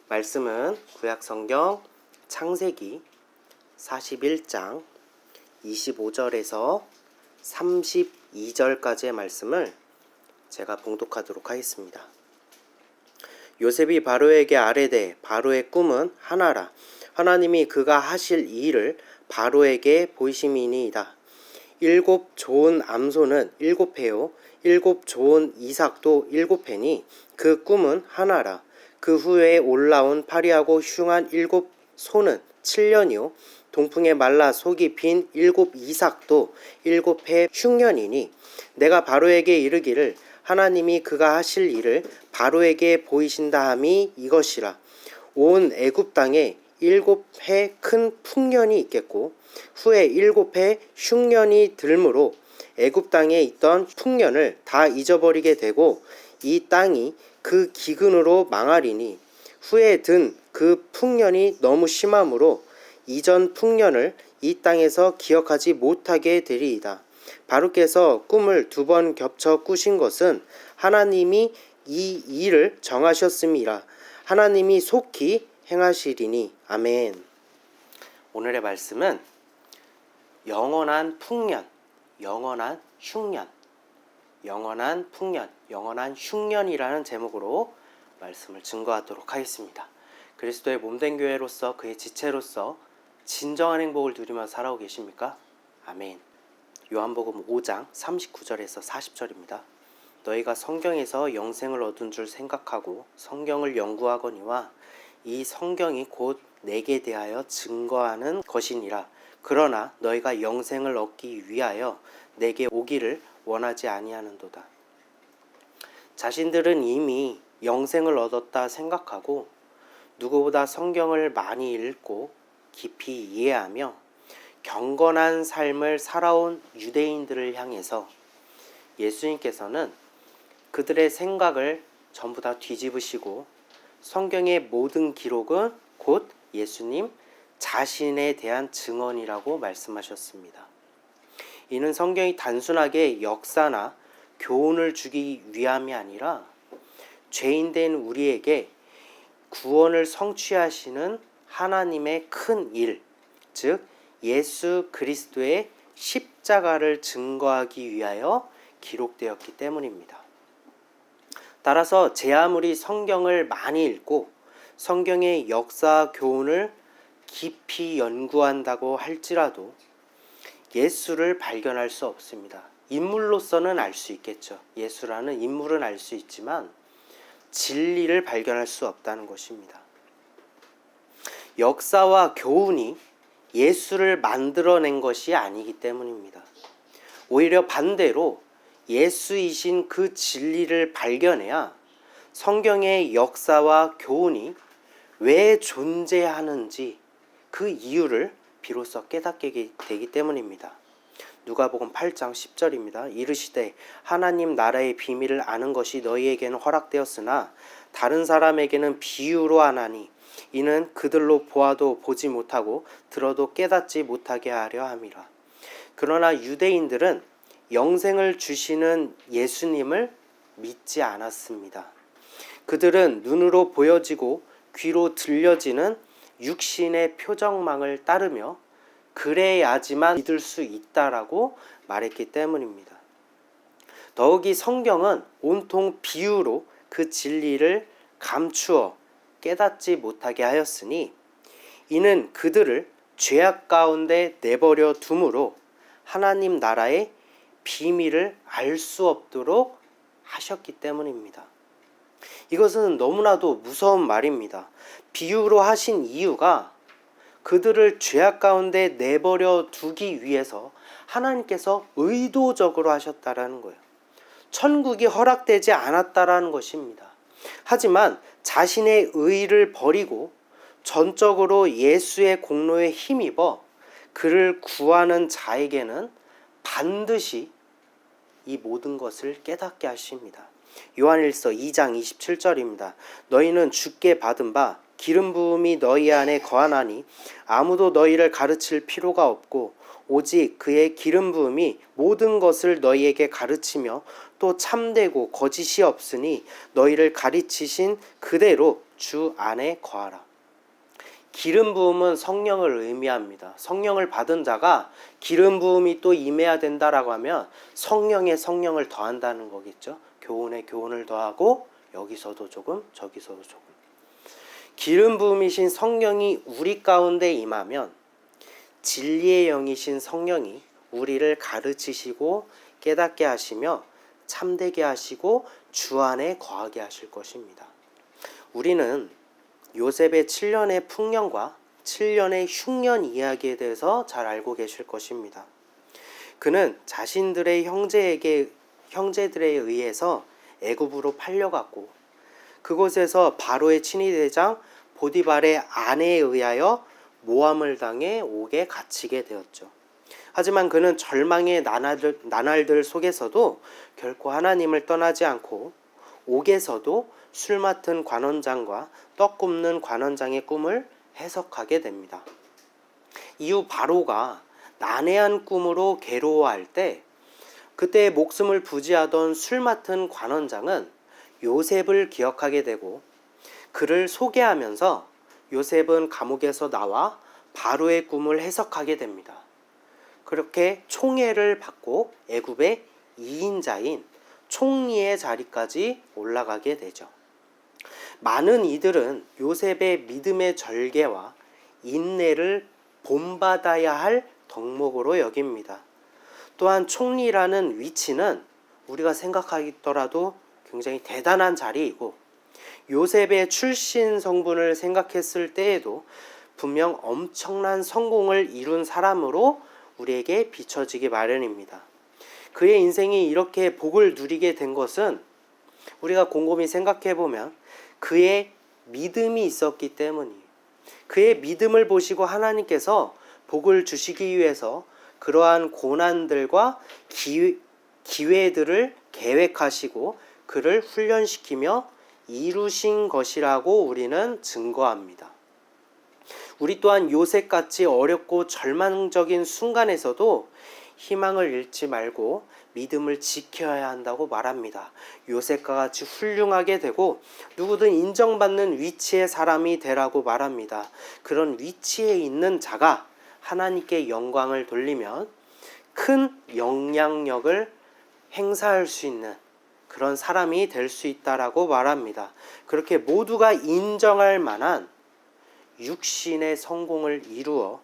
말씀은 구약성경 창세기 41장 25절에서 32절까지의 말씀을 제가 봉독하도록 하겠습니다. 요셉이 바로에게 아뢰되 바로의 꿈은 하나라. 하나님이 그가 하실 일을 바로에게 보이심이니이다. 7 좋은 암소는 7회요 7 좋은 이삭도 7회니 그 꿈은 하나라. 그 후에 올라온 파리하고 흉한 7 소는 7년이요 동풍에 말라 속이 빈 7 이삭도 7해 흉년이니 내가 바로에게 이르기를 하나님이 그가 하실 일을 바로에게 보이신다 함이 이것이라. 온 애굽 땅에 7해 큰 풍년이 있겠고 후에 7해 흉년이 들므로 애굽 땅에 있던 풍년을 다 잊어버리게 되고 이 땅이 그 기근으로 망하리니 후에 든 그 풍년이 너무 심함으로 이전 풍년을 이 땅에서 기억하지 못하게 되리이다. 바로께서 꿈을 2번 겹쳐 꾸신 것은 하나님이 이 일을 정하셨음이라. 하나님이 속히 행하시리니. 아멘. 오늘의 말씀은 영원한 풍년, 영원한 흉년, 영원한 풍년, 영원한 흉년이라는 제목으로 말씀을 증거하도록 하겠습니다. 그리스도의 몸된 교회로서 그의 지체로서 진정한 행복을 누리며 살아오고 계십니까? 아멘. 요한복음 5장 39절에서 40절입니다. 너희가 성경에서 영생을 얻은 줄 생각하고 성경을 연구하거니와 이 성경이 곧 내게 대하여 증거하는 것이니라. 그러나 너희가 영생을 얻기 위하여 내게 오기를 원하지 아니하는도다. 자신들은 이미 영생을 얻었다 생각하고 누구보다 성경을 많이 읽고 깊이 이해하며 경건한 삶을 살아온 유대인들을 향해서 예수님께서는 그들의 생각을 전부 다 뒤집으시고 성경의 모든 기록은 곧 예수님 자신에 대한 증언이라고 말씀하셨습니다. 이는 성경이 단순하게 역사나 교훈을 주기 위함이 아니라 죄인된 우리에게 구원을 성취하시는 하나님의 큰 일, 즉 예수 그리스도의 십자가를 증거하기 위하여 기록되었기 때문입니다. 따라서 제 아무리 성경을 많이 읽고 성경의 역사 교훈을 깊이 연구한다고 할지라도 예수를 발견할 수 없습니다. 인물로서는 알 수 있겠죠. 예수라는 인물은 알 수 있지만 진리를 발견할 수 없다는 것입니다. 역사와 교훈이 예수를 만들어낸 것이 아니기 때문입니다. 오히려 반대로 예수이신 그 진리를 발견해야 성경의 역사와 교훈이 왜 존재하는지 그 이유를 비로소 깨닫게 되기 때문입니다. 누가복음 8장 10절입니다. 이르시되 하나님 나라의 비밀을 아는 것이 너희에게는 허락되었으나 다른 사람에게는 비유로 하나니 이는 그들로 보아도 보지 못하고 들어도 깨닫지 못하게 하려 함이라. 그러나 유대인들은 영생을 주시는 예수님을 믿지 않았습니다. 그들은 눈으로 보여지고 귀로 들려지는 육신의 표정망을 따르며 그래야지만 믿을 수 있다라고 말했기 때문입니다. 더욱이 성경은 온통 비유로 그 진리를 감추어 깨닫지 못하게 하였으니 이는 그들을 죄악 가운데 내버려 둠으로 하나님 나라의 비밀을 알 수 없도록 하셨기 때문입니다. 이것은 너무나도 무서운 말입니다. 비유로 하신 이유가 그들을 죄악 가운데 내버려 두기 위해서 하나님께서 의도적으로 하셨다라는 거예요. 천국이 허락되지 않았다라는 것입니다. 하지만 자신의 의를 버리고 전적으로 예수의 공로에 힘입어 그를 구하는 자에게는 반드시 이 모든 것을 깨닫게 하십니다. 요한일서 2장 27절입니다. 너희는 주께 받은 바 기름 부음이 너희 안에 거하나니 아무도 너희를 가르칠 필요가 없고 오직 그의 기름 부음이 모든 것을 너희에게 가르치며 또 참되고 거짓이 없으니 너희를 가르치신 그대로 주 안에 거하라. 기름 부음은 성령을 의미합니다. 성령을 받은 자가 기름 부음이 또 임해야 된다라고 하면 성령에 성령을 더한다는 거겠죠. 교훈에 교훈을 더하고 여기서도 조금 저기서도 조금. 기름 부음이신 성령이 우리 가운데 임하면 진리의 영이신 성령이 우리를 가르치시고 깨닫게 하시며 참되게 하시고 주 안에 거하게 하실 것입니다. 우리는 요셉의 7년의 풍년과 7년의 흉년 이야기에 대해서 잘 알고 계실 것입니다. 그는 자신들의 형제들에 의해서 애굽으로 팔려갔고 그곳에서 바로의 친위대장 보디발의 아내에 의하여 모함을 당해 옥에 갇히게 되었죠. 하지만 그는 절망의 나날들 속에서도 결코 하나님을 떠나지 않고 옥에서도 술 맡은 관원장과 떡 굽는 관원장의 꿈을 해석하게 됩니다. 이후 바로가 난해한 꿈으로 괴로워할 때 그때 목숨을 부지하던 술 맡은 관원장은 요셉을 기억하게 되고 그를 소개하면서 요셉은 감옥에서 나와 바로의 꿈을 해석하게 됩니다. 그렇게 총애를 받고 애굽의 2인자인 총리의 자리까지 올라가게 되죠. 많은 이들은 요셉의 믿음의 절개와 인내를 본받아야 할 덕목으로 여깁니다. 또한 총리라는 위치는 우리가 생각하더라도 굉장히 대단한 자리이고 요셉의 출신 성분을 생각했을 때에도 분명 엄청난 성공을 이룬 사람으로 우리에게 비춰지기 마련입니다. 그의 인생이 이렇게 복을 누리게 된 것은 우리가 곰곰이 생각해 보면 그의 믿음이 있었기 때문이에요. 그의 믿음을 보시고 하나님께서 복을 주시기 위해서 그러한 고난들과 기회들을 계획하시고 그를 훈련시키며 이루신 것이라고 우리는 증거합니다. 우리 또한 요셉같이 어렵고 절망적인 순간에서도 희망을 잃지 말고 믿음을 지켜야 한다고 말합니다. 요셉과 같이 훌륭하게 되고 누구든 인정받는 위치의 사람이 되라고 말합니다. 그런 위치에 있는 자가 하나님께 영광을 돌리면 큰 영향력을 행사할 수 있는 그런 사람이 될 수 있다라고 말합니다. 그렇게 모두가 인정할 만한 육신의 성공을 이루어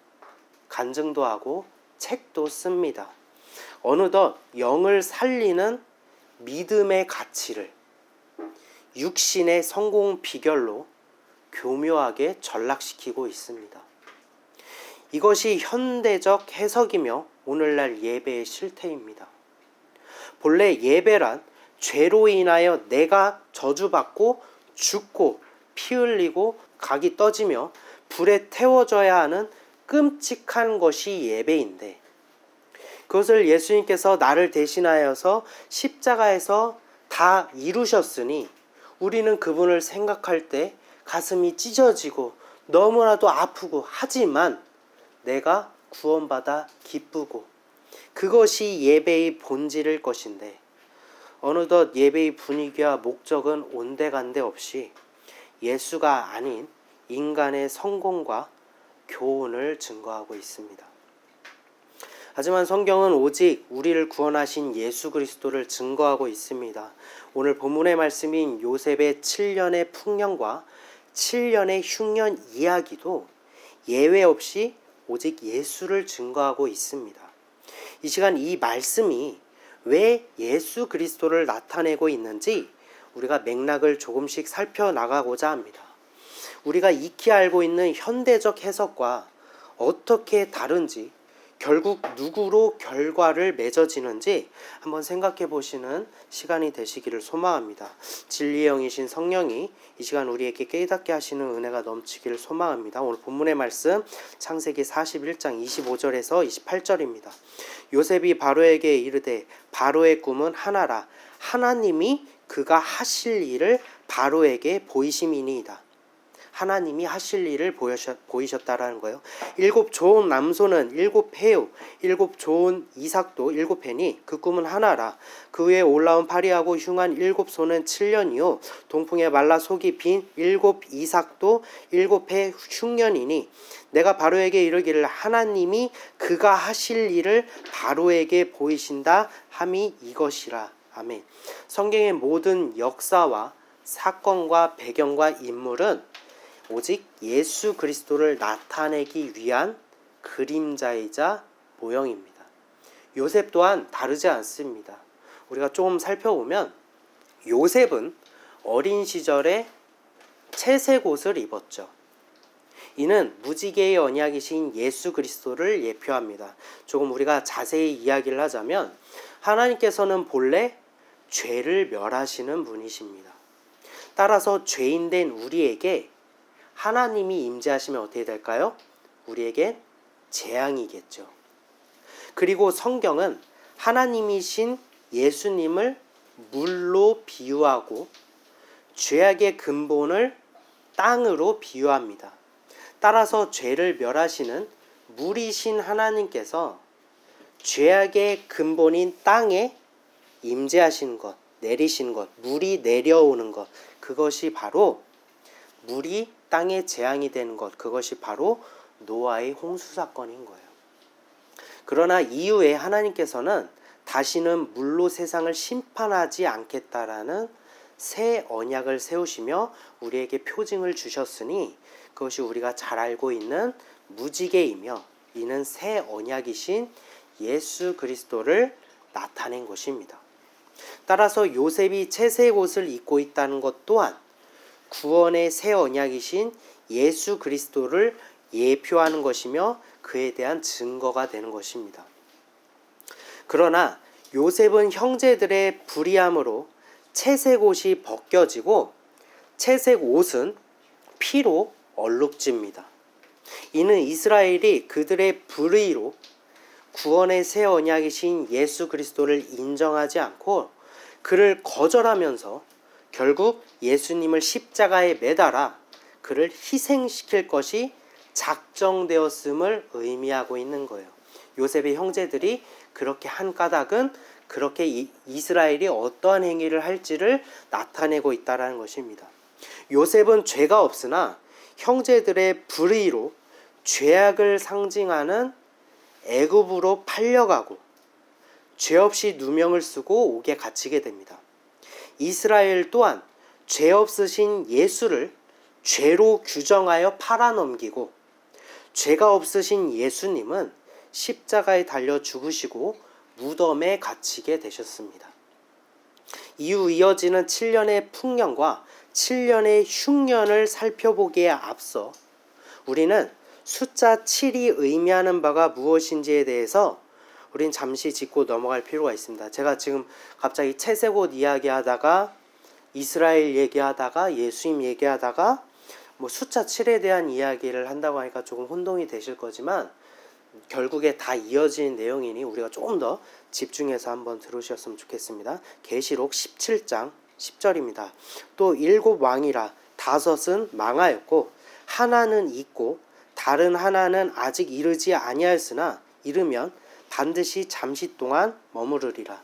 간증도 하고 책도 씁니다. 어느덧 영을 살리는 믿음의 가치를 육신의 성공 비결로 교묘하게 전락시키고 있습니다. 이것이 현대적 해석이며 오늘날 예배의 실태입니다. 본래 예배란 죄로 인하여 내가 저주받고 죽고 피 흘리고 각이 떠지며 불에 태워져야 하는 끔찍한 것이 예배인데 그것을 예수님께서 나를 대신하여서 십자가에서 다 이루셨으니 우리는 그분을 생각할 때 가슴이 찢어지고 너무나도 아프고 하지만 내가 구원받아 기쁘고 그것이 예배의 본질일 것인데 어느덧 예배의 분위기와 목적은 온데간데 없이 예수가 아닌 인간의 성공과 교훈을 증거하고 있습니다. 하지만 성경은 오직 우리를 구원하신 예수 그리스도를 증거하고 있습니다. 오늘 본문의 말씀인 요셉의 7년의 풍년과 7년의 흉년 이야기도 예외 없이 오직 예수를 증거하고 있습니다. 이 시간 이 말씀이 왜 예수 그리스도를 나타내고 있는지 우리가 맥락을 조금씩 살펴나가고자 합니다. 우리가 익히 알고 있는 현대적 해석과 어떻게 다른지 결국 누구로 결과를 맺어지는지 한번 생각해 보시는 시간이 되시기를 소망합니다. 진리의 영이신 성령이 이 시간 우리에게 깨닫게 하시는 은혜가 넘치기를 소망합니다. 오늘 본문의 말씀 창세기 41장 25절에서 28절입니다. 요셉이 바로에게 이르되 바로의 꿈은 하나라 하나님이 그가 하실 일을 바로에게 보이심이니이다. 하나님이 하실 일을 보이셨다라는 거예요. 7 좋은 남소는 7 해요. 7 좋은 이삭도 7 해니 그 꿈은 하나라. 그 위에 올라온 파리하고 흉한 7 소는 7년이요. 동풍에 말라 속이 빈 7 이삭도 7해 흉년이니 내가 바로에게 이르기를 하나님이 그가 하실 일을 바로에게 보이신다 함이 이것이라. 아멘. 성경의 모든 역사와 사건과 배경과 인물은 오직 예수 그리스도를 나타내기 위한 그림자이자 모형입니다. 요셉 또한 다르지 않습니다. 우리가 조금 살펴보면 요셉은 어린 시절에 채색 옷을 입었죠. 이는 무지개의 언약이신 예수 그리스도를 예표합니다. 조금 우리가 자세히 이야기를 하자면 하나님께서는 본래 죄를 멸하시는 분이십니다. 따라서 죄인된 우리에게 하나님이 임재하시면 어떻게 될까요? 우리에게 재앙이겠죠. 그리고 성경은 하나님이신 예수님을 물로 비유하고 죄악의 근본을 땅으로 비유합니다. 따라서 죄를 멸하시는 물이신 하나님께서 죄악의 근본인 땅에 임재하신 것, 내리신 것, 물이 내려오는 것, 그것이 바로 물이 땅에 재앙이 되는 것, 그것이 바로 노아의 홍수 사건인 거예요. 그러나 이후에 하나님께서는 다시는 물로 세상을 심판하지 않겠다라는 새 언약을 세우시며 우리에게 표징을 주셨으니 그것이 우리가 잘 알고 있는 무지개이며 이는 새 언약이신 예수 그리스도를 나타낸 것입니다. 따라서 요셉이 채색 옷을 입고 있다는 것 또한 구원의 새 언약이신 예수 그리스도를 예표하는 것이며 그에 대한 증거가 되는 것입니다. 그러나 요셉은 형제들의 불의함으로 채색 옷이 벗겨지고 채색 옷은 피로 얼룩집니다. 이는 이스라엘이 그들의 불의로 구원의 새 언약이신 예수 그리스도를 인정하지 않고 그를 거절하면서 결국 예수님을 십자가에 매달아 그를 희생시킬 것이 작정되었음을 의미하고 있는 거예요. 요셉의 형제들이 그렇게 한 까닭은 그렇게 이스라엘이 어떠한 행위를 할지를 나타내고 있다는 것입니다. 요셉은 죄가 없으나 형제들의 불의로 죄악을 상징하는 애굽으로 팔려가고 죄 없이 누명을 쓰고 옥에 갇히게 됩니다. 이스라엘 또한 죄 없으신 예수를 죄로 규정하여 팔아넘기고 죄가 없으신 예수님은 십자가에 달려 죽으시고 무덤에 갇히게 되셨습니다. 이후 이어지는 7년의 풍년과 7년의 흉년을 살펴보기에 앞서 우리는 숫자 7이 의미하는 바가 무엇인지에 대해서 우린 잠시 짚고 넘어갈 필요가 있습니다. 제가 지금 갑자기 채색 옷 이야기하다가 이스라엘 얘기하다가 예수님 얘기하다가 숫자 7에 대한 이야기를 한다고 하니까 조금 혼동이 되실 거지만 결국에 다 이어지는 내용이니 우리가 조금 더 집중해서 한번 들으셨으면 좋겠습니다. 계시록 17장 10절입니다. 또 7 왕이라 5은 망하였고 하나는 있고 다른 하나는 아직 이르지 아니하였으나 이르면 반드시 잠시 동안 머무르리라.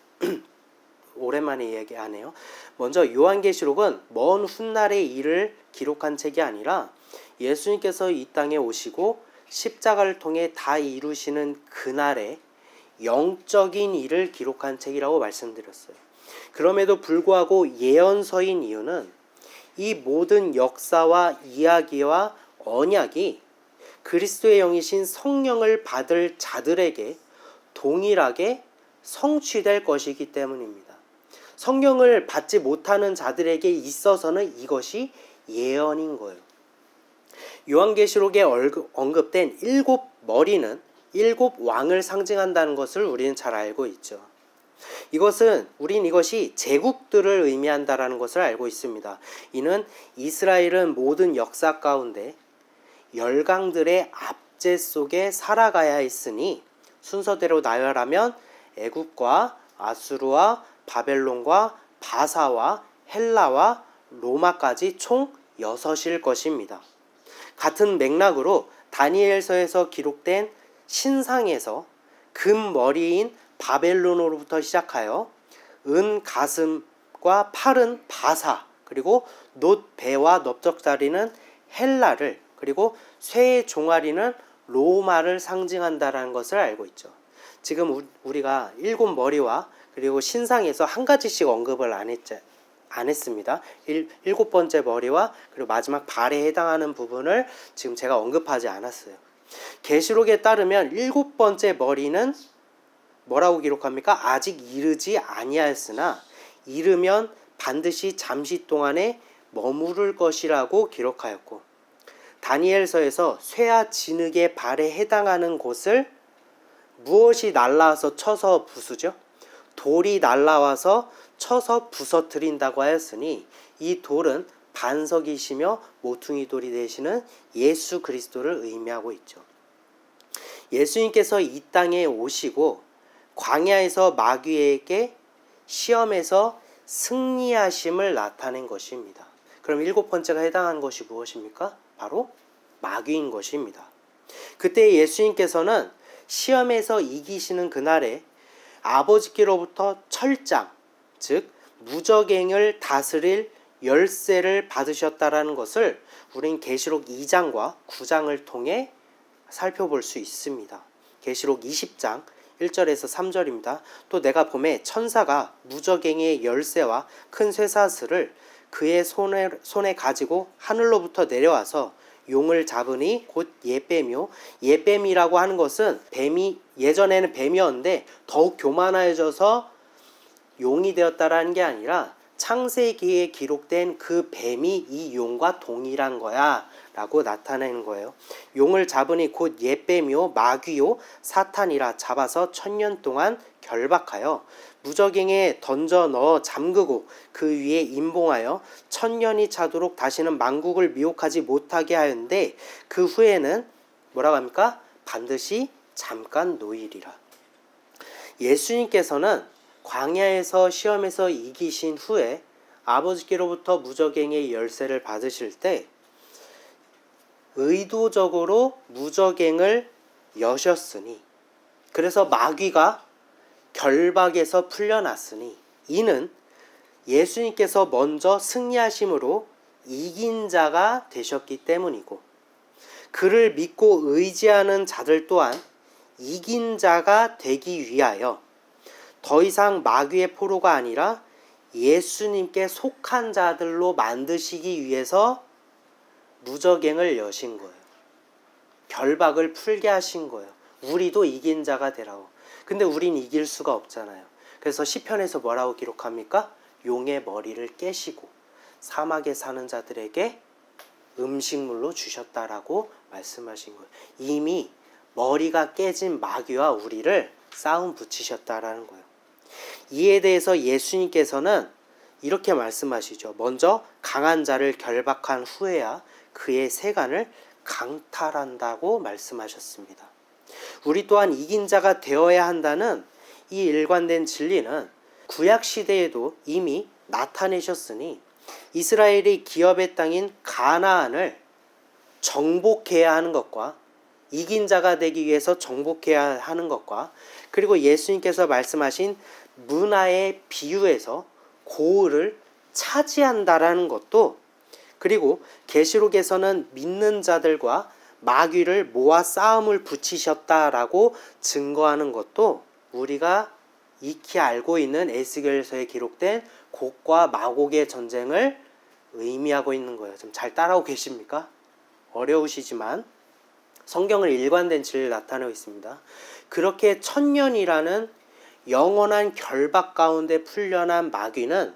오랜만에 얘기하네요. 먼저 요한계시록은 먼 훗날의 일을 기록한 책이 아니라 예수님께서 이 땅에 오시고 십자가를 통해 다 이루시는 그날의 영적인 일을 기록한 책이라고 말씀드렸어요. 그럼에도 불구하고 예언서인 이유는 이 모든 역사와 이야기와 언약이 그리스도의 영이신 성령을 받을 자들에게 동일하게 성취될 것이기 때문입니다. 성령을 받지 못하는 자들에게 있어서는 이것이 예언인 거예요. 요한계시록에 언급된 7 머리는 7 왕을 상징한다는 것을 우리는 잘 알고 있죠. 우린 이것이 제국들을 의미한다라는 것을 알고 있습니다. 이는 이스라엘은 모든 역사 가운데 열강들의 압제 속에 살아가야 했으니 순서대로 나열하면 애굽과 아수르와 바벨론과 바사와 헬라와 로마까지 총 6일 것입니다. 같은 맥락으로 다니엘서에서 기록된 신상에서 금 머리인 바벨론으로부터 시작하여 은 가슴과 팔은 바사, 그리고 놋 배와 넓적다리는 헬라를, 그리고 쇠의 종아리는 로마를 상징한다라는 것을 알고 있죠. 지금 우리가 7머리와 그리고 신상에서 한 가지씩 언급을 안 했습니다. 7번째 머리와 그리고 마지막 발에 해당하는 부분을 지금 제가 언급하지 않았어요. 계시록에 따르면 7번째 머리는 뭐라고 기록합니까? 아직 이르지 아니하였으나 이르면 반드시 잠시 동안에 머무를 것이라고 기록하였고, 다니엘서에서 쇠와 진흙의 발에 해당하는 곳을 무엇이 날라와서 쳐서 부수죠? 돌이 날라와서 쳐서 부서뜨린다고 하였으니 이 돌은 반석이시며 모퉁이 돌이 되시는 예수 그리스도를 의미하고 있죠. 예수님께서 이 땅에 오시고 광야에서 마귀에게 시험에서 승리하심을 나타낸 것입니다. 그럼 7번째가 해당하는 것이 무엇입니까? 바로 마귀인 것입니다. 그때 예수님께서는 시험에서 이기시는 그날에 아버지께로부터 철장, 즉 무적행을 다스릴 열쇠를 받으셨다라는 것을 우린 계시록 2장과 9장을 통해 살펴볼 수 있습니다. 계시록 20장 1절에서 3절입니다. 또 내가 보매 천사가 무적행의 열쇠와 큰 쇠사슬을 그의 손에 가지고 하늘로부터 내려와서 용을 잡으니 곧 예뱀이요. 예뱀이라고 하는 것은 뱀이, 예전에는 뱀이었는데 더욱 교만해져서 용이 되었다라는 게 아니라 창세기에 기록된 그 뱀이 이 용과 동일한 거야 라고 나타내는 거예요. 용을 잡으니 곧 옛뱀이요 마귀요 사탄이라 잡아서 1000년 동안 결박하여 무적행에 던져 넣어 잠그고 그 위에 임봉하여 1000년이 차도록 다시는 만국을 미혹하지 못하게 하였는데 그 후에는 뭐라고 합니까? 반드시 잠깐 노이리라. 예수님께서는 광야에서 시험에서 이기신 후에 아버지께로부터 무적행의 열쇠를 받으실 때 의도적으로 무적행을 여셨으니, 그래서 마귀가 결박에서 풀려났으니 이는 예수님께서 먼저 승리하심으로 이긴 자가 되셨기 때문이고, 그를 믿고 의지하는 자들 또한 이긴 자가 되기 위하여 더 이상 마귀의 포로가 아니라 예수님께 속한 자들로 만드시기 위해서 무적행을 여신 거예요. 결박을 풀게 하신 거예요. 우리도 이긴 자가 되라고. 근데 우린 이길 수가 없잖아요. 그래서 시편에서 뭐라고 기록합니까? 용의 머리를 깨시고 사막에 사는 자들에게 음식물로 주셨다라고 말씀하신 거예요. 이미 머리가 깨진 마귀와 우리를 싸움 붙이셨다라는 거예요. 이에 대해서 예수님께서는 이렇게 말씀하시죠. 먼저 강한 자를 결박한 후에야 그의 세간을 강탈한다고 말씀하셨습니다. 우리 또한 이긴 자가 되어야 한다는 이 일관된 진리는 구약 시대에도 이미 나타내셨으니 이스라엘이 기업의 땅인 가나안을 정복해야 하는 것과 이긴 자가 되기 위해서 정복해야 하는 것과, 그리고 예수님께서 말씀하신 문화의 비유에서 고을을 차지한다라는 것도, 그리고 계시록에서는 믿는 자들과 마귀를 모아 싸움을 붙이셨다라고 증거하는 것도 우리가 익히 알고 있는 에스겔서에 기록된 곡과 마곡의 전쟁을 의미하고 있는 거예요. 좀 잘 따라오고 계십니까? 어려우시지만 성경을 일관된 진리를 나타내고 있습니다. 그렇게 1000년이라는 영원한 결박 가운데 풀려난 마귀는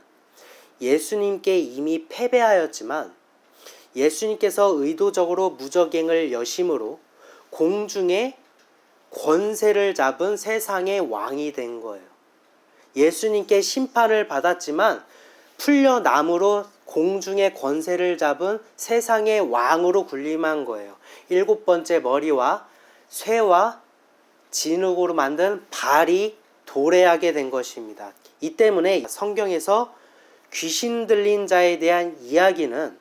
예수님께 이미 패배하였지만 예수님께서 의도적으로 무적행을 여심으로 공중에 권세를 잡은 세상의 왕이 된 거예요. 예수님께 심판을 받았지만 풀려남으로 공중의 권세를 잡은 세상의 왕으로 군림한 거예요. 7번째 머리와 쇠와 진흙으로 만든 발이 도래하게 된 것입니다. 이 때문에 성경에서 귀신 들린 자에 대한 이야기는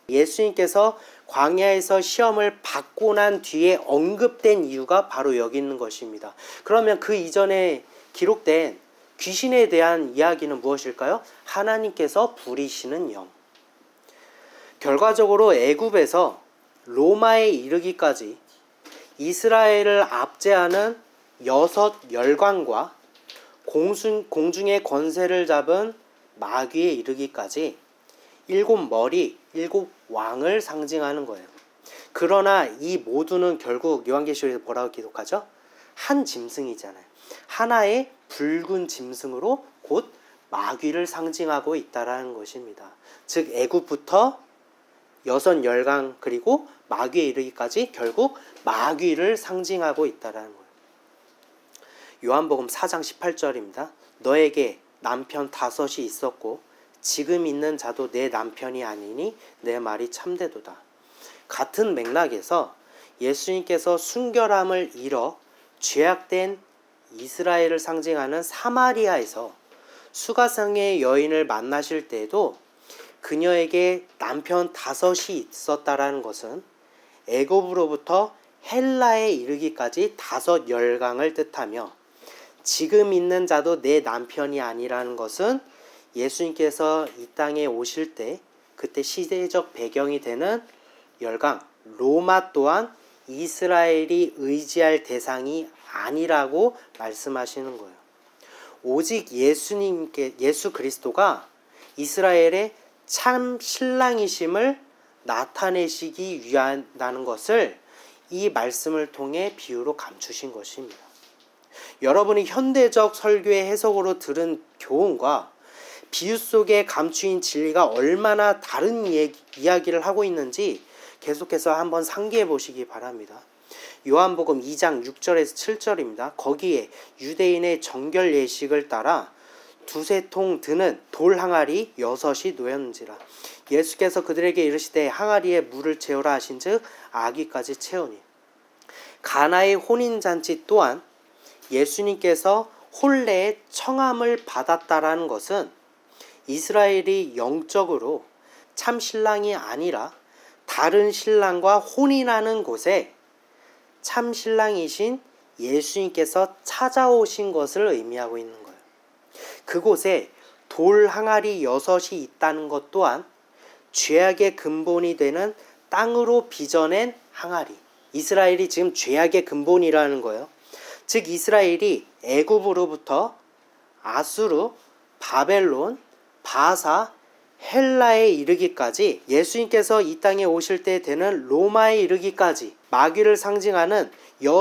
예수님께서 광야에서 시험을 받고 난 뒤에 언급된 이유가 바로 여기 있는 것입니다. 그러면 그 이전에 기록된 귀신에 대한 이야기는 무엇일까요? 하나님께서 부리시는 영. 결과적으로 애굽에서 로마에 이르기까지 이스라엘을 압제하는 6 열강과 공중의 권세를 잡은 마귀에 이르기까지 7 머리, 7 왕을 상징하는 거예요. 그러나 이 모두는 결국 요한계시록에서 뭐라고 기록하죠? 한 짐승이잖아요. 하나의 붉은 짐승으로 곧 마귀를 상징하고 있다라는 것입니다. 즉 애굽부터 6 열강 그리고 마귀에 이르기까지 결국 마귀를 상징하고 있다라는 거예요. 요한복음 4장 18절입니다. 너에게 남편 5이 있었고 지금 있는 자도 내 남편이 아니니 내 말이 참되도다. 같은 맥락에서 예수님께서 순결함을 잃어 죄악된 이스라엘을 상징하는 사마리아에서 수가성의 여인을 만나실 때에도 그녀에게 남편 5이 있었다라는 것은 애굽으로부터 헬라에 이르기까지 5 열강을 뜻하며 지금 있는 자도 내 남편이 아니라는 것은 예수님께서 이 땅에 오실 때 그때 시대적 배경이 되는 열강 로마 또한 이스라엘이 의지할 대상이 아니라고 말씀하시는 거예요. 오직 예수 그리스도가 이스라엘의 참 신랑이심을 나타내시기 위한다는 것을 이 말씀을 통해 비유로 감추신 것입니다. 여러분이 현대적 설교의 해석으로 들은 교훈과 비유 속에 감추인 진리가 얼마나 다른 이야기를 하고 있는지 계속해서 한번 상기해 보시기 바랍니다. 요한복음 2장 6절에서 7절입니다. 거기에 유대인의 정결 예식을 따라 2 통 드는 돌 항아리 6이 놓였는지라. 예수께서 그들에게 이르시되 항아리에 물을 채우라 하신즉 아기까지 채우니. 가나의 혼인잔치 또한 예수님께서 혼례의 청함을 받았다라는 것은 이스라엘이 영적으로 참 신랑이 아니라 다른 신랑과 혼인하는 곳에 참 신랑이신 예수님께서 찾아오신 것을 의미하고 있는 거예요. 그곳에 돌 항아리 6이 있다는 것 또한 죄악의 근본이 되는 땅으로 빚어낸 항아리. 이스라엘이 지금 죄악의 근본이라는 거예요. 즉 이스라엘이 애굽으로부터 아수르, 바벨론, 바사, 헬라에 이르기까지 예수님께서 이 땅에 오실 때 되는 로마에 이르기까지 마귀를 상징하는 6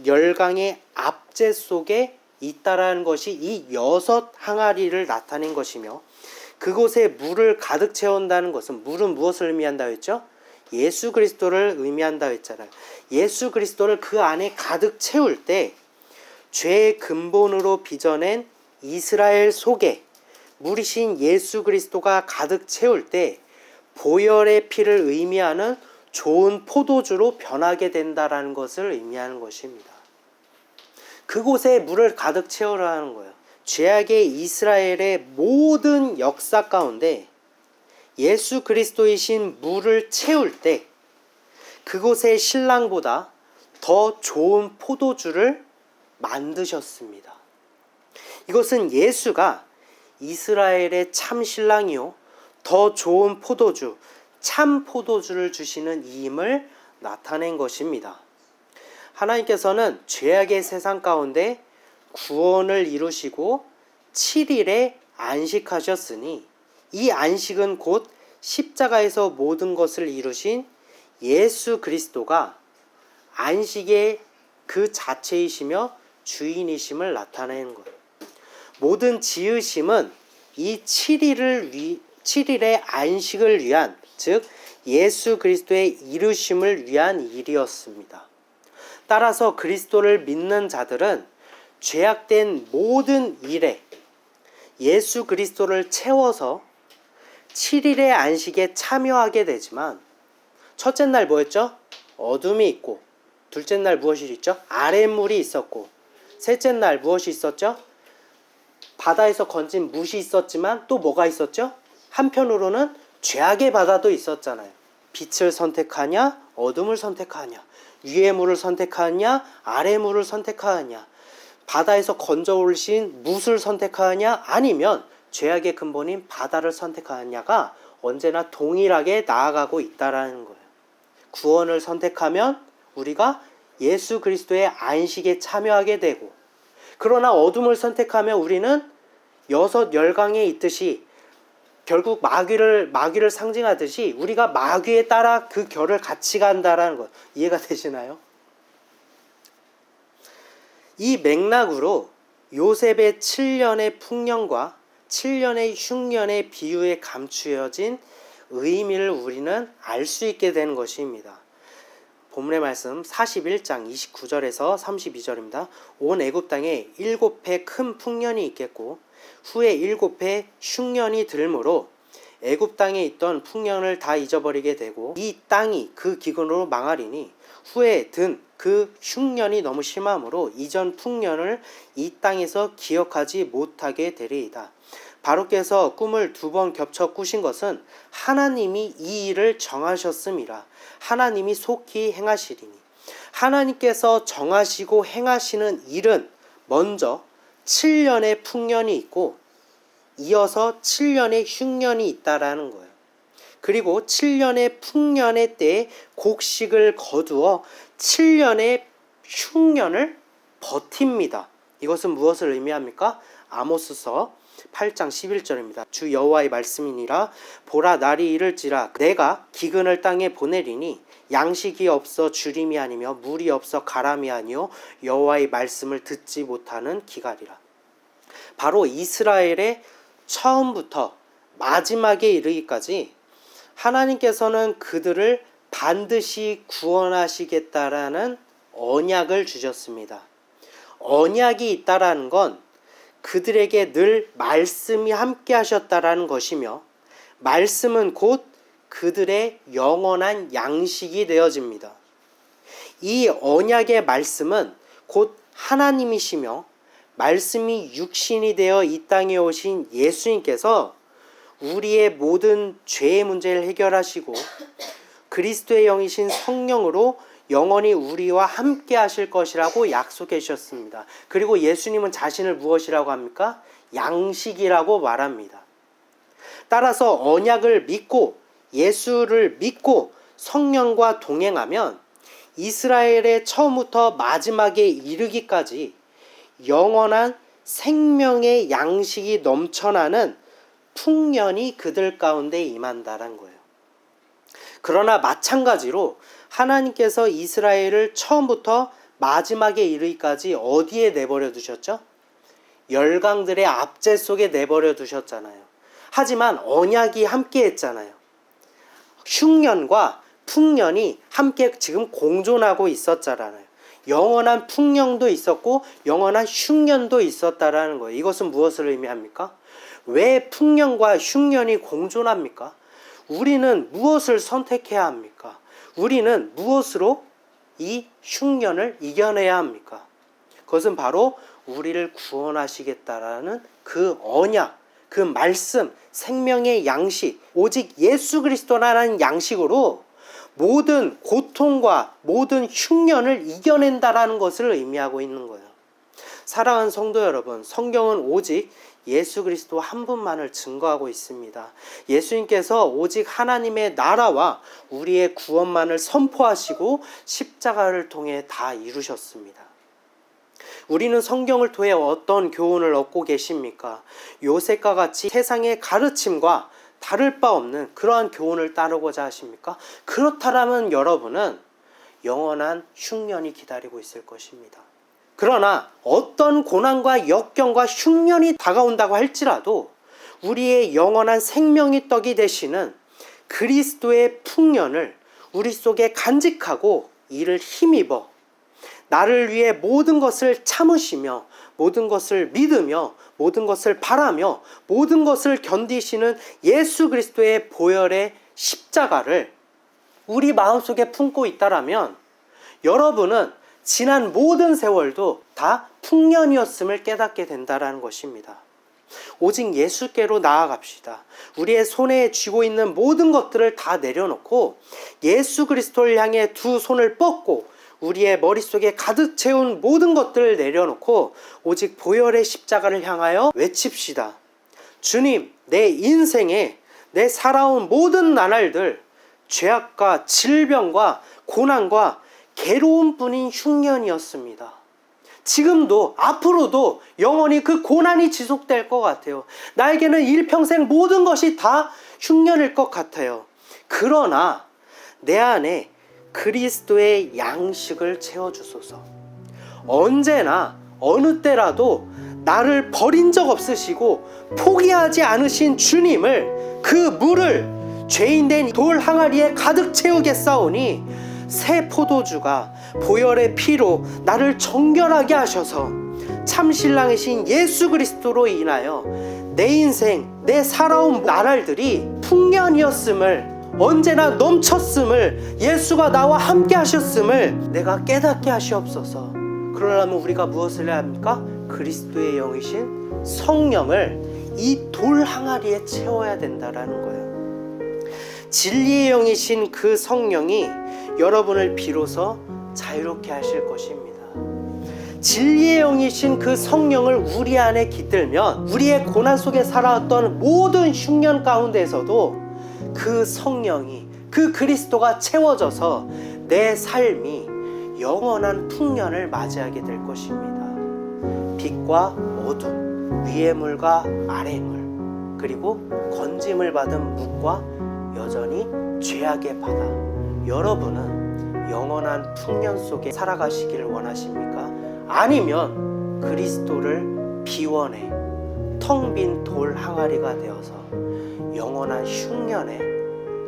열강의 압제 속에 있다라는 것이 이 6 항아리를 나타낸 것이며 그곳에 물을 가득 채운다는 것은 물은 무엇을 의미한다고 했죠? 예수 그리스도를 의미한다고 했잖아요. 예수 그리스도를 그 안에 가득 채울 때 죄의 근본으로 빚어낸 이스라엘 속에 물이신 예수 그리스도가 가득 채울 때 보혈의 피를 의미하는 좋은 포도주로 변하게 된다라는 것을 의미하는 것입니다. 그곳에 물을 가득 채우라는 거예요. 죄악의 이스라엘의 모든 역사 가운데 예수 그리스도이신 물을 채울 때 그곳의 신랑보다 더 좋은 포도주를 만드셨습니다. 이것은 예수가 이스라엘의 참 신랑이요 더 좋은 포도주, 참 포도주를 주시는 이임을 나타낸 것입니다. 하나님께서는 죄악의 세상 가운데 구원을 이루시고 7일에 안식하셨으니 이 안식은 곧 십자가에서 모든 것을 이루신 예수 그리스도가 안식의 그 자체이시며 주인이심을 나타내는 거예요. 모든 지으심은 이 7일의 안식을 위한, 즉 예수 그리스도의 이루심을 위한 일이었습니다. 따라서 그리스도를 믿는 자들은 죄악된 모든 일에 예수 그리스도를 채워서 7일의 안식에 참여하게 되지만 첫째 날 뭐였죠? 어둠이 있고, 둘째 날 무엇이 있죠? 아랫물이 있었고, 셋째 날 무엇이 있었죠? 바다에서 건진 뭇이 있었지만 또 뭐가 있었죠? 한편으로는 죄악의 바다도 있었잖아요. 빛을 선택하냐 어둠을 선택하냐, 위의 물을 선택하냐 아래 물을 선택하냐, 바다에서 건져 올신 뭇을 선택하냐 아니면 죄악의 근본인 바다를 선택하냐가 언제나 동일하게 나아가고 있다라는 거예요. 구원을 선택하면 우리가 예수 그리스도의 안식에 참여하게 되고, 그러나 어둠을 선택하면 우리는 여섯 열강에 있듯이 결국 마귀를 상징하듯이 우리가 마귀에 따라 그 결을 같이 간다라는 것, 이해가 되시나요? 이 맥락으로 요셉의 7년의 풍년과 7년의 흉년의 비유에 감추어진 의미를 우리는 알 수 있게 되는 것입니다. 본문의 말씀 41장 29절에서 32절입니다. 온 애굽 땅에 7해 큰 풍년이 있겠고 후에 7해 흉년이 들므로 애굽 땅에 있던 풍년을 다 잊어버리게 되고 이 땅이 그 기근으로 망하리니 후에 든 그 흉년이 너무 심함으로 이전 풍년을 이 땅에서 기억하지 못하게 되리이다. 바로께서 꿈을 2번 겹쳐 꾸신 것은 하나님이 이 일을 정하셨음이라. 하나님이 속히 행하시리니. 하나님께서 정하시고 행하시는 일은 먼저 7년의 풍년이 있고 이어서 7년의 흉년이 있다라는 거예요. 그리고 7년의 풍년의 때에 곡식을 거두어 7년의 흉년을 버팁니다. 이것은 무엇을 의미합니까? 아모스서 8장 11절입니다. 주 여호와의 말씀이니라. 보라 날이 이를지라 내가 기근을 땅에 보내리니 양식이 없어 주림이 아니며 물이 없어 가람이 아니요 여호와의 말씀을 듣지 못하는 기갈이라. 바로 이스라엘의 처음부터 마지막에 이르기까지 하나님께서는 그들을 반드시 구원하시겠다라는 언약을 주셨습니다. 언약이 있다라는 건 그들에게 늘 말씀이 함께 하셨다라는 것이며, 말씀은 곧 그들의 영원한 양식이 되어집니다. 이 언약의 말씀은 곧 하나님이시며 말씀이 육신이 되어 이 땅에 오신 예수님께서 우리의 모든 죄의 문제를 해결하시고 그리스도의 영이신 성령으로 영원히 우리와 함께 하실 것이라고 약속해 주셨습니다. 그리고 예수님은 자신을 무엇이라고 합니까? 양식이라고 말합니다. 따라서 언약을 믿고 예수를 믿고 성령과 동행하면 이스라엘의 처음부터 마지막에 이르기까지 영원한 생명의 양식이 넘쳐나는 풍년이 그들 가운데 임한다는 거예요. 그러나 마찬가지로 하나님께서 이스라엘을 처음부터 마지막에 이르기까지 어디에 내버려 두셨죠? 열강들의 압제 속에 내버려 두셨잖아요. 하지만 언약이 함께 했잖아요. 흉년과 풍년이 함께 지금 공존하고 있었잖아요. 영원한 풍년도 있었고 영원한 흉년도 있었다라는 거예요. 이것은 무엇을 의미합니까? 왜 풍년과 흉년이 공존합니까? 우리는 무엇을 선택해야 합니까? 우리는 무엇으로 이 흉년을 이겨내야 합니까? 그것은 바로 우리를 구원하시겠다라는 그 언약, 그 말씀, 생명의 양식, 오직 예수 그리스도라는 양식으로 모든 고통과 모든 흉년을 이겨낸다라는 것을 의미하고 있는 거예요. 사랑하는 성도 여러분, 성경은 오직 예수 그리스도 한 분만을 증거하고 있습니다. 예수님께서 오직 하나님의 나라와 우리의 구원만을 선포하시고 십자가를 통해 다 이루셨습니다. 우리는 성경을 통해 어떤 교훈을 얻고 계십니까? 요셉과 같이 세상의 가르침과 다를 바 없는 그러한 교훈을 따르고자 하십니까? 그렇다면 여러분은 영원한 흉년이 기다리고 있을 것입니다. 그러나 어떤 고난과 역경과 흉년이 다가온다고 할지라도 우리의 영원한 생명의 떡이 되시는 그리스도의 풍년을 우리 속에 간직하고 이를 힘입어 나를 위해 모든 것을 참으시며 모든 것을 믿으며 모든 것을 바라며 모든 것을 견디시는 예수 그리스도의 보혈의 십자가를 우리 마음속에 품고 있다라면 여러분은 지난 모든 세월도 다 풍년이었음을 깨닫게 된다라는 것입니다. 오직 예수께로 나아갑시다. 우리의 손에 쥐고 있는 모든 것들을 다 내려놓고 예수 그리스도를 향해 두 손을 뻗고 우리의 머릿속에 가득 채운 모든 것들을 내려놓고 오직 보혈의 십자가를 향하여 외칩시다. 주님, 내 인생에 내 살아온 모든 나날들, 죄악과 질병과 고난과 괴로움뿐인 흉년이었습니다. 지금도 앞으로도 영원히 그 고난이 지속될 것 같아요. 나에게는 일평생 모든 것이 다 흉년일 것 같아요. 그러나 내 안에 그리스도의 양식을 채워주소서. 언제나 어느 때라도 나를 버린 적 없으시고 포기하지 않으신 주님을, 그 물을 죄인된 돌 항아리에 가득 채우겠사오니 새 포도주가 보혈의 피로 나를 정결하게 하셔서 참신랑이신 예수 그리스도로 인하여 내 인생, 내 살아온 나날들이 풍년이었음을, 언제나 넘쳤음을, 예수가 나와 함께 하셨음을 내가 깨닫게 하시옵소서. 그러려면 우리가 무엇을 해야 합니까? 그리스도의 영이신 성령을 이 돌 항아리에 채워야 된다라는 거예요. 진리의 영이신 그 성령이 여러분을 비로소 자유롭게 하실 것입니다. 진리의 영이신 그 성령을 우리 안에 깃들면 우리의 고난 속에 살아왔던 모든 흉년 가운데에서도 그 성령이, 그 그리스도가 채워져서 내 삶이 영원한 풍년을 맞이하게 될 것입니다. 빛과 어둠, 위의 물과 아래의 물, 그리고 건짐을 받은 묵과 여전히 죄악의 바다. 여러분은 영원한 풍년 속에 살아가시기를 원하십니까? 아니면 그리스도를 비워내 텅 빈 돌 항아리가 되어서 영원한 흉년에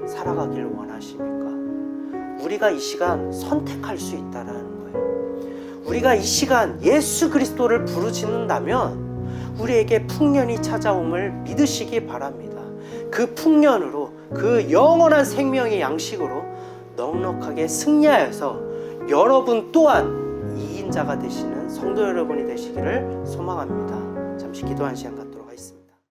살아가기를 원하십니까? 우리가 이 시간 선택할 수 있다는 거예요. 우리가 이 시간 예수 그리스도를 부르짖는다면 우리에게 풍년이 찾아옴을 믿으시기 바랍니다. 그 풍년으로, 그 영원한 생명의 양식으로 넉넉하게 승리하여서 여러분 또한 이인자가 되시는 성도 여러분이 되시기를 소망합니다. 잠시 기도한 시간 갖도록